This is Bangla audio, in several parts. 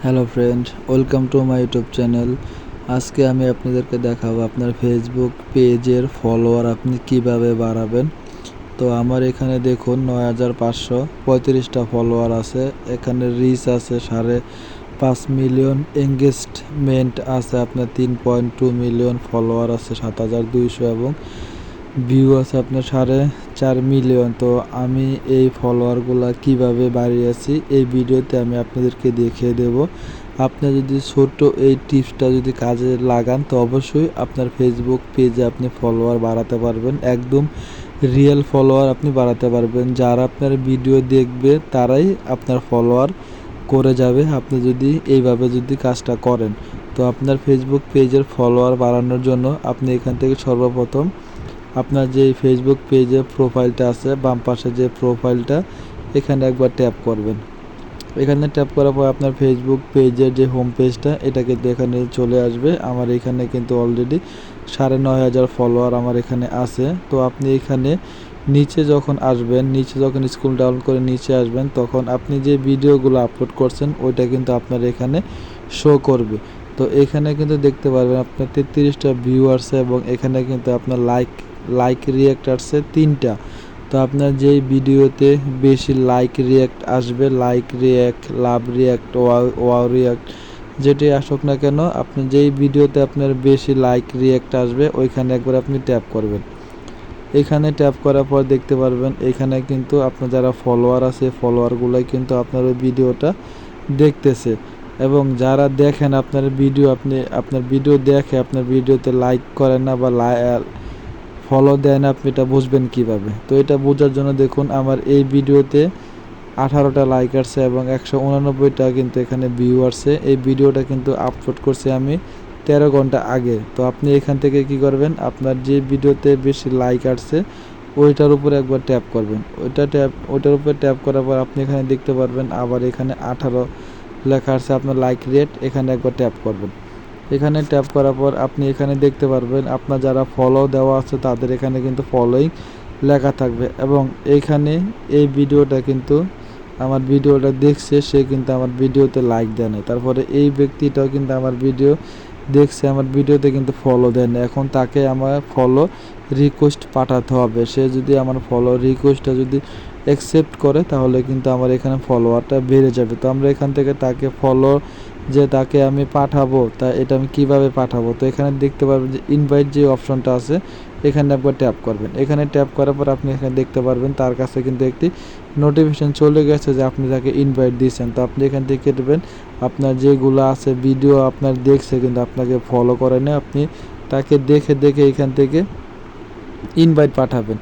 Hello friend, welcome to my YouTube channel. আজকে আমি আপনাদেরকে দেখাবো আপনার ফেসবুক পেজের ফলোয়ার আপনি কিভাবে বাড়াবেন। তো আমার এখানে দেখুন ৯,৫৩৫টা ফলোয়ার আছে। এখানে রিচ আছে ৫.৫ মিলিয়ন, এঙ্গেজমেন্ট আছে আপনার ৩.২ মিলিয়ন, ফলোয়ার আছে ৭,২০০ এবং ভিউ আছে আপনার ৪.৫ মিলিয়ন। তো আমি এই ফলোয়ারগুলো কিভাবে বাড়িয়েছি এই ভিডিওতে আমি আপনাদেরকে দেখিয়ে দেব। আপনি যদি ছোট্ট এই টিপসটা যদি কাজে লাগান তো অবশ্যই আপনার ফেসবুক পেজে আপনি ফলোয়ার বাড়াতে পারবেন। একদম রিয়েল ফলোয়ার আপনি বাড়াতে পারবেন। যারা আপনার ভিডিও দেখবে তারাই আপনার ফলোয়ার করে যাবে আপনি যদি এইভাবে যদি কাজটা করেন। তো আপনার ফেসবুক পেজের ফলোয়ার বাড়ানোর জন্য আপনি এখান থেকে সর্বপ্রথম আপনার যে ফেসবুক পেজে প্রোফাইলটা আছে, বাম পাশে যে প্রোফাইলটা, এখানে একবার ট্যাপ করবেন। এখানে ট্যাপ করার পর আপনার ফেসবুক পেজের যে হোম পেজটা এটা কিন্তু এখানে চলে আসবে। আমার এখানে কিন্তু অলরেডি ৯,৫০০ ফলোয়ার আমার এখানে আছে। তো আপনি এখানে নিচে যখন আসবেন, নিচে যখন স্ক্রল ডাউন করে নিচে আসবেন, তখন আপনি যে ভিডিওগুলো আপলোড করছেন ওইটা কিন্তু আপনার এখানে শো করবে। তো এখানে কিন্তু দেখতে পারবেন আপনার ৩৩টা ভিউ আসছে এবং এখানে কিন্তু আপনার লাইক রিঅ্যাক্ট আসছে ৩টা। তো আপনার যেই ভিডিওতে বেশি লাইক রিঅ্যাক্ট আসবে, লাইক রিঅ্যাক্ট, লাভ রিঅ্যাক্ট, ওয়াও রিঅ্যাক্ট, যেটি আসুক না কেন, আপনি যেই ভিডিওতে আপনার বেশি লাইক রিঅ্যাক্ট আসবে ওইখানে একবার আপনি ট্যাপ করবেন। এখানে ট্যাপ করার পর দেখতে পারবেন এখানে কিন্তু আপনার যারা ফলোয়ার আছে ফলোয়ারগুলোই কিন্তু আপনার ওই ভিডিওটা দেখতেছে। এবং যারা দেখেন আপনার ভিডিও, আপনি আপনার ভিডিও দেখে আপনার ভিডিওতে লাইক করেন না বা ফলো দেয় না, আপনি এটা বুঝবেন কিভাবে? তো এটা বোঝার জন্য দেখুন আমার এই ভিডিওতে 18টা লাইক আসছে এবং 189টা কিন্তু এখানে ভিউ আসছে। এই ভিডিওটা কিন্তু আপলোড করছি আমি 13 ঘন্টা আগে। তো আপনি এখান থেকে কি করবেন, আপনার যে ভিডিওতে বেশি লাইক আসছে ওইটার উপরে একবার ট্যাপ করবেন। ওইটার উপরে ট্যাপ করার পর আপনি এখানে দেখতে পারবেন আবার এখানে 18 লেখা আছে আপনার লাইক রেট, এখানে একবার ট্যাপ করবেন। এখানে ট্যাপ করার পর আপনি এখানে দেখতে পারবেন আপনার যারা ফলো দেওয়া আছে তাদের এখানে কিন্তু ফলোইং লেখা থাকবে এবং এইখানে এই ভিডিওটা কিন্তু আমার ভিডিওটা দেখছে, সে কিন্তু আমার ভিডিওতে লাইক দেয় না। তারপরে এই ব্যক্তিটাও কিন্তু আমার ভিডিও দেখছে, আমার ভিডিওতে কিন্তু ফলো দেয় না। এখন তাকে আমার ফলো রিকোয়েস্ট পাঠাতে হবে। সে যদি আমার ফলো রিকোয়েস্টটা যদি অ্যাকসেপ্ট করে তাহলে কিন্তু আমার এখানে ফলোয়ারটা বেড়ে যাবে। তো আমরা এখান থেকে তাকে ফলো যে তাকে আমি পাঠাবো, তা এটা আমি কিভাবে পাঠাবো? তো এখানে দেখতে পারবেন যে ইনভাইট যে অপশনটা আছে এখানে একবার ট্যাপ করবেন। এখানে ট্যাপ করার পর আপনি এখানে দেখতে পারবেন তার কাছে কিন্তু একটি নোটিফিকেশন চলে গেছে যে আপনি তাকে ইনভাইট দিয়েছেন। তো আপনি এখান থেকে দেবেন আপনার যেগুলো আছে ভিডিও আপনার দেখছে কিন্তু আপনাকে ফলো করে না, আপনি তাকে দেখে দেখে এখান থেকে ইনভাইট পাঠাবেন।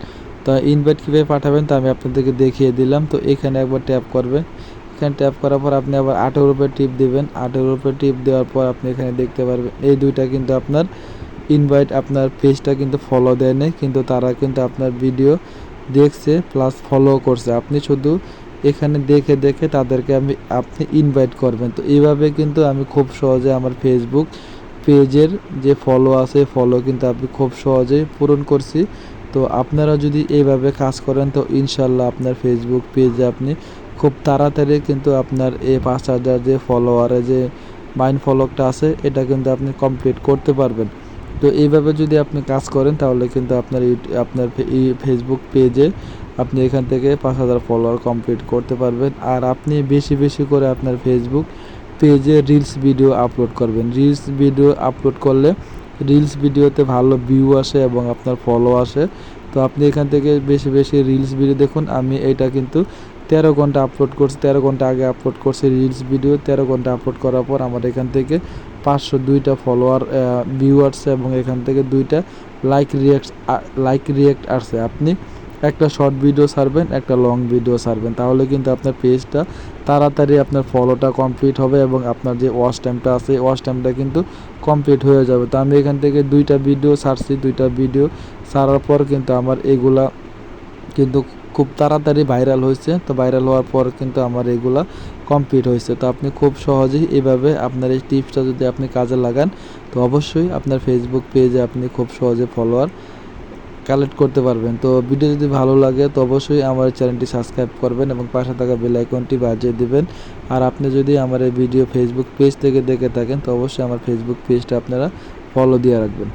তো ইনভাইট কীভাবে পাঠাবেন তা আমি আপনাদেরকে দেখিয়ে দিলাম। তো এখানে একবার ট্যাপ করবেন। এখানে ট্যাপ করার পর আপনি আবার 18 উপরে টিপ দেবেন। 18 উপরে টিপ দেওয়ার পর আপনি এখানে দেখতে পারবেন এই দুইটা কিন্তু আপনার ইনভাইট, আপনার পেজটা কিন্তু ফলো দেয় নাই, কিন্তু তারা কিন্তু আপনার ভিডিও দেখছে প্লাস ফলো করছে। আপনি শুধু এখানে দেখে দেখে তাদেরকে আপনি ইনভাইট করবেন। তো এইভাবে কিন্তু আমি খুব সহজে আমার ফেসবুক পেজের যে ফলো আছে ফলো কিন্তু আমি খুব সহজেই পূরণ করছি। তো আপনারা যদি এইভাবে কাজ করেন তো ইনশাল্লাহ আপনার ফেসবুক পেজে আপনি খুব তাড়াতাড়ি কিন্তু আপনার এই 5,000 যে ফলোয়ারে যে মাইন্ড ফলোটা আছে এটা কিন্তু আপনি কমপ্লিট করতে পারবেন। তো এইভাবে যদি আপনি কাজ করেন তাহলে কিন্তু আপনার এই ফেসবুক পেজে আপনি এখান থেকে 5,000 ফলোয়ার কমপ্লিট করতে পারবেন। আর আপনি বেশি বেশি করে আপনার ফেসবুক পেজে রিলস ভিডিও আপলোড করবেন। রিলস ভিডিও আপলোড করলে রিলস ভিডিওতে ভালো ভিউ আসে এবং আপনার ফলো আসে। তো আপনি এখান থেকে বেশি বেশি রিলস ভিডিও দেখুন। আমি এটা কিন্তু 13 ঘন্টা আপলোড করছি, 13 ঘন্টা আগে আপলোড করছি রিলস ভিডিও। 13 ঘন্টা আপলোড করার পর আমার এখান থেকে 502টা ফলোয়ার ভিউ আসছে এবং এখান থেকে 2টা লাইক রিঅ্যাক্ট আসছে। আপনি একটা শর্ট ভিডিও ছাড়বেন, একটা লং ভিডিও ছাড়বেন, তাহলে কিন্তু আপনার পেজটা তাড়াতাড়ি আপনার ফলোটা কমপ্লিট হবে এবং আপনার যে ওয়াচ টাইমটা আছে ওয়াচ টাইমটা কিন্তু কমপ্লিট হয়ে যাবে। তো আমি এখান থেকে 2টা ভিডিও ছাড়ছি, 2টা ভিডিও ছাড়ার পর কিন্তু আমার এগুলা কিন্তু খুব তাড়াতাড়ি ভাইরাল হয়েছে। তো ভাইরাল হওয়ার পর কিন্তু আমার এগুলা কমপ্লিট হয়েছে। তো আপনি খুব সহজেই এইভাবে আপনার এই টিপসটা যদি আপনি কাজে লাগান তো অবশ্যই আপনার ফেসবুক পেজে আপনি খুব সহজে ফলোয়ার কালেক্ট করতে পারবেন। তো ভিডিও যদি ভালো লাগে তো অবশ্যই আমার চ্যানেলটি সাবস্ক্রাইব করবেন এবং পাশে থাকা বেল আইকনটি বাজিয়ে দিবেন। আর আপনি যদি আমার এই ভিডিও ফেসবুক পেজ থেকে দেখে থাকেন তো অবশ্যই আমার ফেসবুক পেজটা আপনারা ফলো দিয়ে রাখবেন।